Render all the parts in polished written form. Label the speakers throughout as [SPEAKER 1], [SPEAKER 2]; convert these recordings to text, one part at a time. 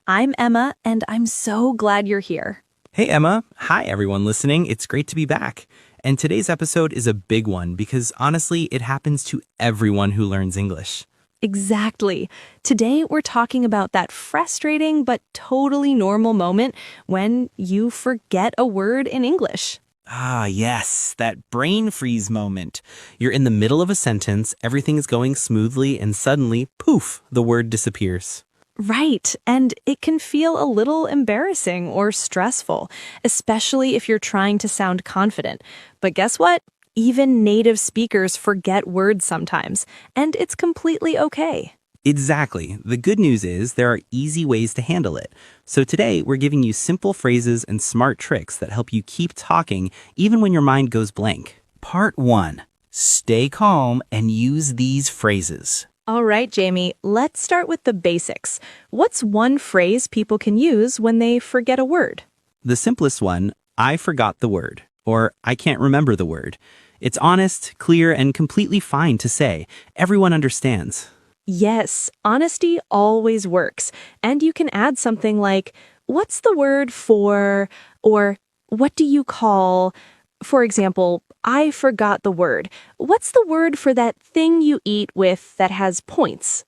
[SPEAKER 1] I'm Emma, and I'm so glad you're here.
[SPEAKER 2] Hey, Emma. Hi, everyone listening. It's great to be back. And today's episode is a big one because honestly, it happens to everyone who learns English.
[SPEAKER 1] Exactly. Today, we're talking about that frustrating but totally normal moment when you forget a word in English.
[SPEAKER 2] Ah, yes, that brain freeze moment. You're in the middle of a sentence, everything is going smoothly, and suddenly, poof, the word disappears.
[SPEAKER 1] Right, and it can feel a little embarrassing or stressful, especially if you're trying to sound confident. But guess what? Even native speakers forget words sometimes, and it's completely okay.
[SPEAKER 2] Exactly. The good news is there are easy ways to handle it. So today, we're giving you simple phrases and smart tricks that help you keep talking even when your mind goes blank. Part 1. Stay calm and use these phrases.
[SPEAKER 1] All right, Jamie, let's start with the basics. What's one phrase people can use when they forget a word?
[SPEAKER 2] The simplest one, I forgot the word, or I can't remember the word. It's honest, clear, and completely fine to say. Everyone understands.
[SPEAKER 1] Yes, honesty always works. And you can add something like, what's the word for, or what do you call, for example, I forgot the word. What's the word for that thing you eat with that has points?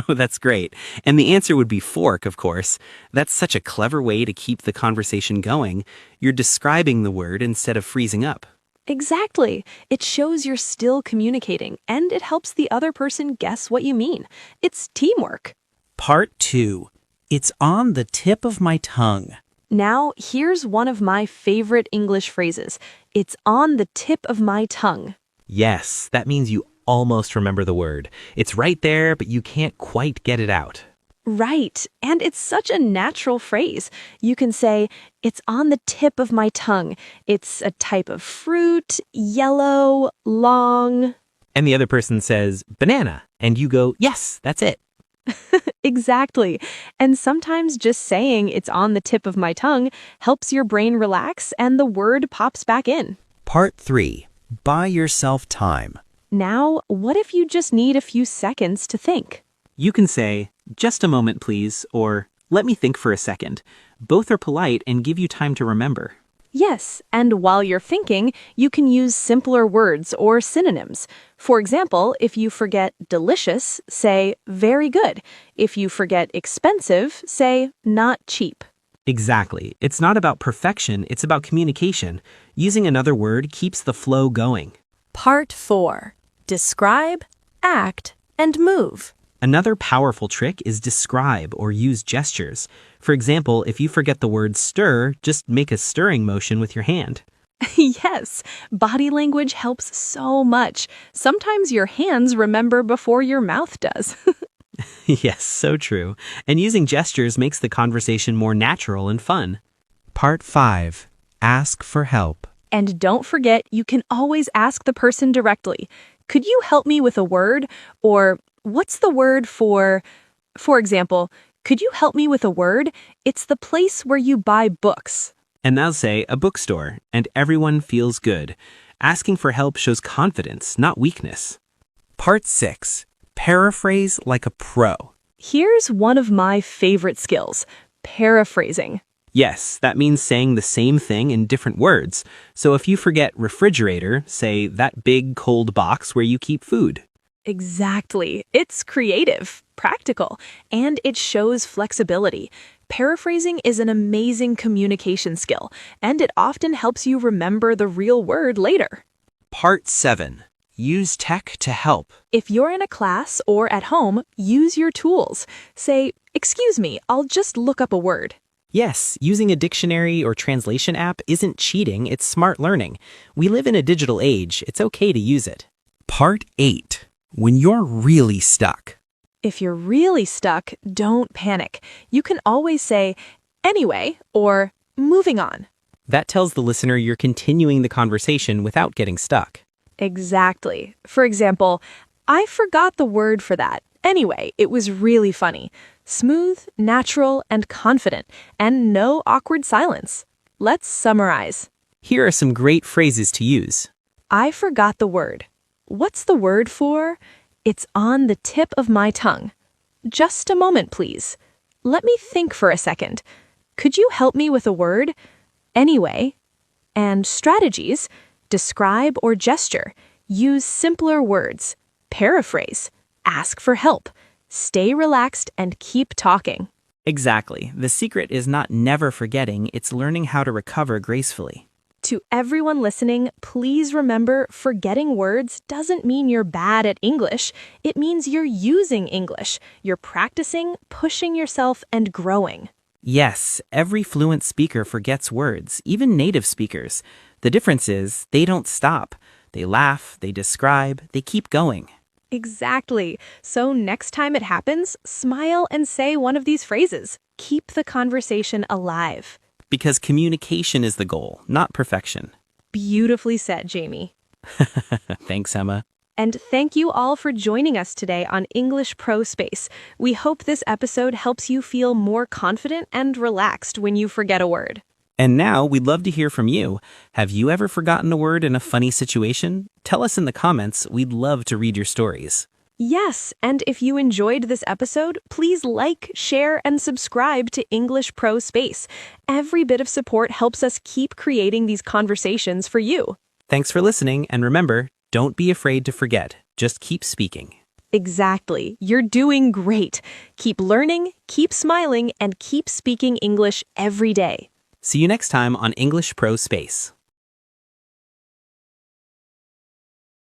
[SPEAKER 2] Oh, that's great. And the answer would be fork, of course. That's such a clever way to keep the conversation going. You're describing the word instead of freezing up.
[SPEAKER 1] Exactly. It shows you're still communicating, and it helps the other person guess what you mean. It's teamwork.
[SPEAKER 2] Part 2. It's on the tip of my tongue.
[SPEAKER 1] Now, here's one of my favorite English phrases. It's on the tip of my tongue.
[SPEAKER 2] Yes, that means you almost remember the word. It's right there, but you can't quite get it out.
[SPEAKER 1] Right, and it's such a natural phrase. You can say, it's on the tip of my tongue. It's a type of fruit, yellow, long.
[SPEAKER 2] And the other person says, banana. And you go, yes, that's it.
[SPEAKER 1] Exactly. And sometimes just saying it's on the tip of my tongue helps your brain relax and the word pops back in.
[SPEAKER 2] Part 3. Buy yourself time.
[SPEAKER 1] Now, what if you just need a few seconds to think?
[SPEAKER 2] You can say, just a moment, please, or let me think for a second. Both are polite and give you time to remember.
[SPEAKER 1] Yes, and while you're thinking, you can use simpler words or synonyms. For example, if you forget delicious, say very good. If you forget expensive, say not cheap.
[SPEAKER 2] Exactly. It's not about perfection, it's about communication. Using another word keeps the flow going.
[SPEAKER 1] Part 4. Describe, act, and move.
[SPEAKER 2] Another powerful trick is describe or use gestures. For example, if you forget the word stir, just make a stirring motion with your hand.
[SPEAKER 1] Yes, body language helps so much. Sometimes your hands remember before your mouth does.
[SPEAKER 2] Yes, so true. And using gestures makes the conversation more natural and fun. Part 5. Ask for help.
[SPEAKER 1] And don't forget, you can always ask the person directly. Could you help me with a word? Or what's the word for example, could you help me with a word? It's the place where you buy books.
[SPEAKER 2] And they'll say a bookstore, and everyone feels good. Asking for help shows confidence, not weakness. Part 6. Paraphrase like a pro.
[SPEAKER 1] Here's one of my favorite skills, paraphrasing.
[SPEAKER 2] Yes, that means saying the same thing in different words. So if you forget refrigerator, say that big cold box where you keep food.
[SPEAKER 1] Exactly. It's creative, practical, and it shows flexibility. Paraphrasing is an amazing communication skill, and it often helps you remember the real word later.
[SPEAKER 2] Part 7. Use tech to help.
[SPEAKER 1] If you're in a class or at home, use your tools. Say, excuse me, I'll just look up a word.
[SPEAKER 2] Yes, using a dictionary or translation app isn't cheating, it's smart learning. We live in a digital age, it's okay to use it. Part 8. When you're really stuck.
[SPEAKER 1] If you're really stuck, don't panic. You can always say, anyway, or moving on.
[SPEAKER 2] That tells the listener you're continuing the conversation without getting stuck.
[SPEAKER 1] Exactly. For example, I forgot the word for that. Anyway, it was really funny. Smooth, natural, and confident, and no awkward silence. Let's summarize.
[SPEAKER 2] Here are some great phrases to use.
[SPEAKER 1] I forgot the word. What's the word for? It's on the tip of my tongue. Just a moment, please. Let me think for a second. Could you help me with a word? Anyway. And strategies. Describe or gesture. Use simpler words. Paraphrase. Ask for help. Stay relaxed and keep talking.
[SPEAKER 2] Exactly. The secret is not never forgetting, it's learning how to recover gracefully.
[SPEAKER 1] To everyone listening, please remember forgetting words doesn't mean you're bad at English. It means you're using English. You're practicing, pushing yourself, and growing.
[SPEAKER 2] Yes, every fluent speaker forgets words, even native speakers. The difference is they don't stop. They laugh, they describe, they keep going.
[SPEAKER 1] Exactly. So next time it happens, smile and say one of these phrases. Keep the conversation alive.
[SPEAKER 2] Because communication is the goal, not perfection.
[SPEAKER 1] Beautifully said, Jamie.
[SPEAKER 2] Thanks, Emma.
[SPEAKER 1] And thank you all for joining us today on English Pro Space. We hope this episode helps you feel more confident and relaxed when you forget a word.
[SPEAKER 2] And now we'd love to hear from you. Have you ever forgotten a word in a funny situation? Tell us in the comments. We'd love to read your stories.
[SPEAKER 1] Yes, and if you enjoyed this episode, please like, share, and subscribe to English Pro Space. Every bit of support helps us keep creating these conversations for you.
[SPEAKER 2] Thanks for listening, and remember, don't be afraid to forget. Just keep speaking.
[SPEAKER 1] Exactly. You're doing great. Keep learning, keep smiling, and keep speaking English every day.
[SPEAKER 2] See you next time on English Pro Space.